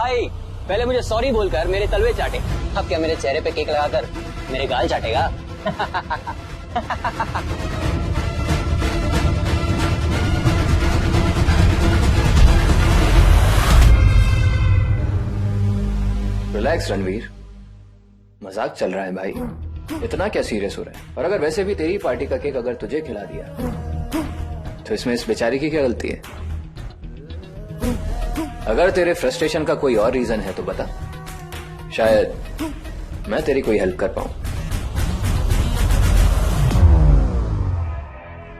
भाई, पहले मुझे सॉरी बोलकर मेरे तलवे चाटे, अब क्या मेरे चेहरे पे केक लगाकर मेरे गाल चाटेगा? रिलैक्स रणवीर, मजाक चल रहा है भाई, इतना क्या सीरियस हो रहा है? और अगर वैसे भी तेरी पार्टी का केक अगर तुझे खिला दिया तो इसमें इस बेचारी की क्या गलती है? अगर तेरे फ्रस्ट्रेशन का कोई और रीजन है तो बता, शायद मैं तेरी कोई हेल्प कर पाऊं।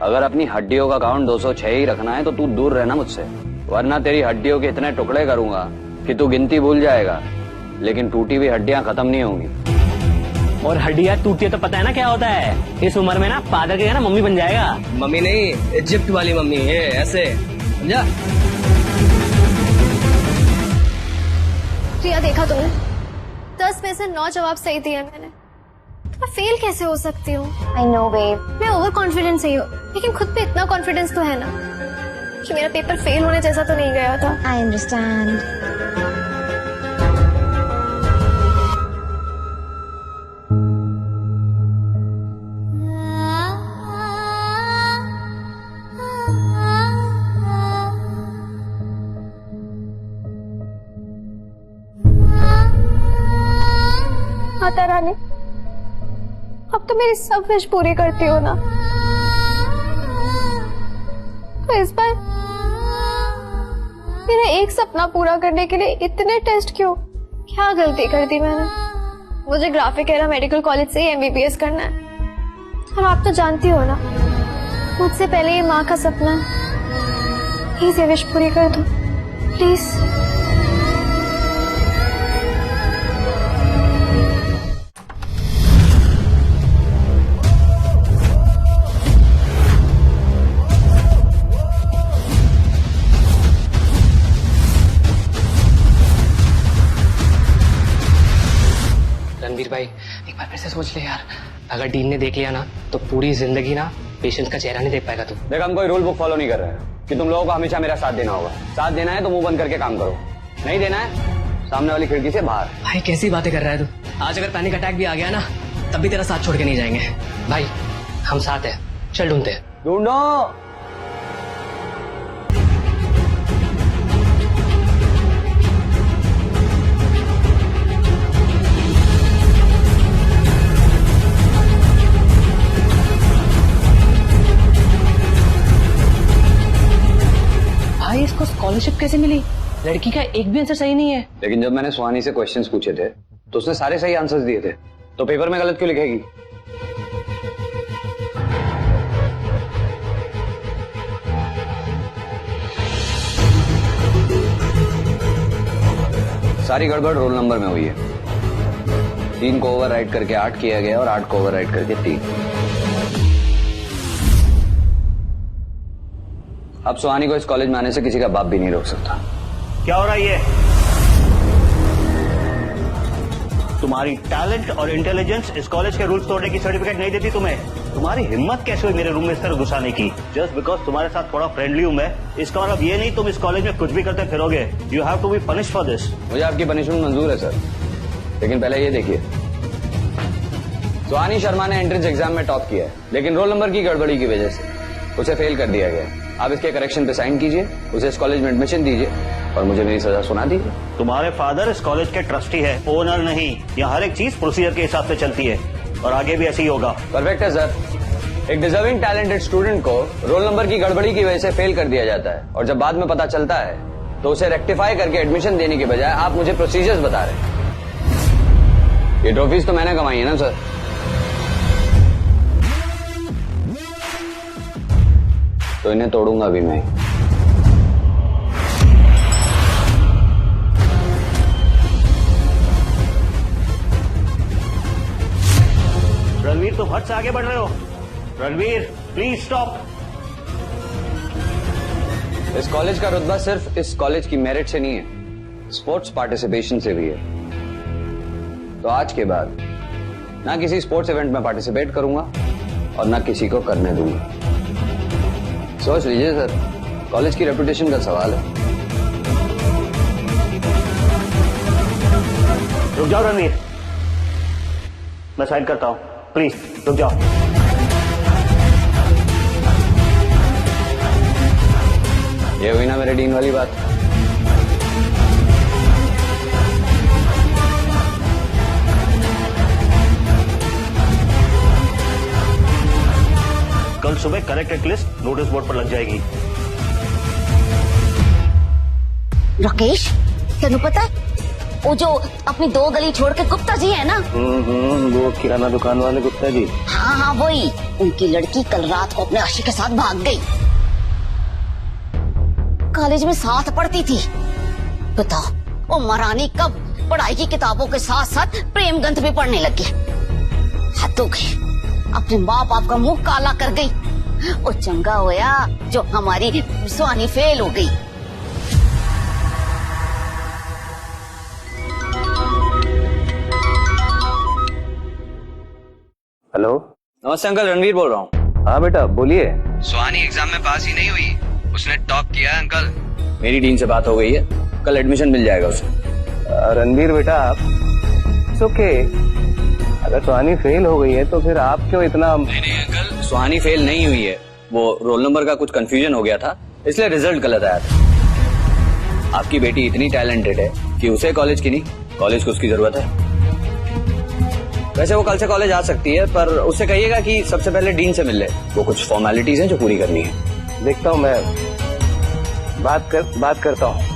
अगर अपनी हड्डियों का काउंट 206 ही रखना है तो तू दूर रहना मुझसे, वरना तेरी हड्डियों के इतने टुकड़े करूंगा कि तू गिनती भूल जाएगा, लेकिन टूटी हुई हड्डियां खत्म नहीं होंगी। और हड्डियां टूटती है तो पता है ना क्या होता है? इस उम्र में ना फादर के ना मम्मी बन जाएगा। मम्मी नहीं, इजिप्ट वाली मम्मी है, ऐसे समझा? प्रिया, देखा तुमने 10 में से 9 जवाब सही दिए मैंने, तो मैं फेल कैसे हो सकती हूँ? I know, babe. मैं ओवर कॉन्फिडेंस सही हूँ, लेकिन खुद पे इतना कॉन्फिडेंस तो है ना कि मेरा पेपर फेल होने जैसा तो नहीं गया था। I understand. माता रानी, अब तो मेरी सब विश पूरी करती हो ना, तो इस बार मेरा एक सपना पूरा करने के लिए इतने टेस्ट क्यों? क्या गलती कर दी मैंने? मुझे ग्राफिक एरा मेडिकल कॉलेज से ही एमबीबीएस करना है, और आप तो जानती हो ना, मुझसे पहले ये माँ का सपना है। प्लीज ये विश पूरी कर दो, प्लीज। रणवीर भाई, एक बार फिर से सोच ले यार, अगर डीन ने देख लिया ना तो पूरी जिंदगी ना पेशेंट का चेहरा नहीं देख पाएगा तू। देख, हम कोई रूल बुक फॉलो नहीं कर रहे हैं कि तुम लोगों को हमेशा मेरा साथ देना होगा। साथ देना है तो मुंह बंद करके काम करो, नहीं देना है सामने वाली खिड़की से बाहर। भाई कैसी बातें कर रहा है तू? आज अगर पैनिक अटैक भी आ गया ना, तब भी तेरा साथ छोड़ के नहीं जाएंगे। भाई हम साथ हैं, चल ढूंढते हैं। ढूंढो। भाई इसको स्कॉलरशिप कैसे मिली? लड़की का एक भी आंसर सही नहीं है। लेकिन जब मैंने सुहानी से क्वेश्चंस पूछे थे तो उसने सारे सही आंसर्स दिए थे, तो पेपर में गलत क्यों लिखेगी? सारी गड़बड़ रोल नंबर में हुई है। 3 को ओवरराइट करके 8 किया गया और 8 को ओवरराइट करके 3। अब सुहानी को इस कॉलेज में आने से किसी का बाप भी नहीं रोक सकता। क्या हो रहा है ये? तुम्हारी टैलेंट और इंटेलिजेंस इस कॉलेज के रूल्स तोड़ने की सर्टिफिकेट नहीं देती तुम्हें। तुम्हारी हिम्मत कैसे हुई मेरे रूम में इस तरह घुसाने की? जस्ट बिकॉज तुम्हारे साथ थोड़ा फ्रेंडली हूं मैं, इसका मतलब ये नहीं तुम इस कॉलेज में कुछ भी करते फिरोगे। You have to be punish for this. मुझे आपकी पनिशमेंट मंजूर है सर, लेकिन पहले ये देखिए, सुहानी शर्मा ने एंट्रेंस एग्जाम में टॉप किया है, लेकिन रोल नंबर की गड़बड़ी की वजह से उसे फेल कर दिया गया। आप इसके करेक्शन पे साइन कीजिए, उसे इस कॉलेज में एडमिशन दीजिए और मुझे मेरी सजा सुना दीजिए। तुम्हारे फादर इस कॉलेज के ट्रस्टी है, ओनर नहीं। यहाँ हर एक चीज प्रोसीजर के हिसाब से चलती है और आगे भी ऐसे ही होगा। परफेक्ट है सर। एक डिजर्विंग टैलेंटेड स्टूडेंट को रोल नंबर की गड़बड़ी की वजह से फेल कर दिया जाता है, और जब बाद में पता चलता है तो उसे रेक्टिफाई करके एडमिशन देने के बजाय आप मुझे प्रोसीजर्स बता रहे हैं। ये ट्रॉफीज तो मैंने कमाई है ना सर। तो इन्हें तोड़ूंगा भी मैं। रणवीर तुम हद से आगे बढ़ रहे हो। Ranveer please stop. इस कॉलेज का रुतबा सिर्फ इस कॉलेज की मेरिट से नहीं है, स्पोर्ट्स पार्टिसिपेशन से भी है। तो आज के बाद ना किसी स्पोर्ट्स इवेंट में पार्टिसिपेट करूंगा और ना किसी को करने दूंगा। सोच लीजिए सर, कॉलेज की रेपुटेशन का सवाल है। रुक जाओ रणवीर, मैं साइन करता हूँ, प्लीज रुक जाओ। ये हुई ना मेरे डीन वाली बात। कल सुबह करेक्टेड लिस्ट नोटिस बोर्ड पर लग जाएगी। राकेश, तेनू पता है वो जो अपनी 2 गली छोड़ के गुप्ता जी है ना? वो किराना दुकान वाले गुप्ता जी। हाँ हाँ वही, उनकी लड़की कल रात को अपने आशिक के साथ भाग गई। कॉलेज में साथ पढ़ती थी। बताओ वो महारानी कब पढ़ाई की किताबों के साथ साथ प्रेम ग्रंथ भी पढ़ने लगी। हद हो गई, अपने माँ बाप का मुंह काला कर गई। वो चंगा होया जो हमारी सुहानी फेल हो गई। हेलो, नमस्ते अंकल, रणवीर बोल रहा हूँ। हाँ बेटा बोलिए। सुहानी एग्जाम में पास ही नहीं हुई, उसने टॉप किया है अंकल। मेरी डीन से बात हो गई है, कल एडमिशन मिल जाएगा उसे। रणवीर बेटा, ओके, अगर सुहानी फेल हो गई है तो फिर आप क्यों इतना। नहीं अंकल, सुहानी फेल नहीं हुई है, वो रोल नंबर का कुछ कंफ्यूजन हो गया था, इसलिए रिजल्ट गलत आया था। आपकी बेटी इतनी टैलेंटेड है कि उसे कॉलेज की नहीं, कॉलेज को उसकी जरूरत है। वैसे वो कल से कॉलेज आ सकती है, पर उससे कहिएगा कि सबसे पहले डीन से मिल ले, वो कुछ फॉर्मेलिटीज हैं जो पूरी करनी है। देखता हूँ मैं बात करता हूँ।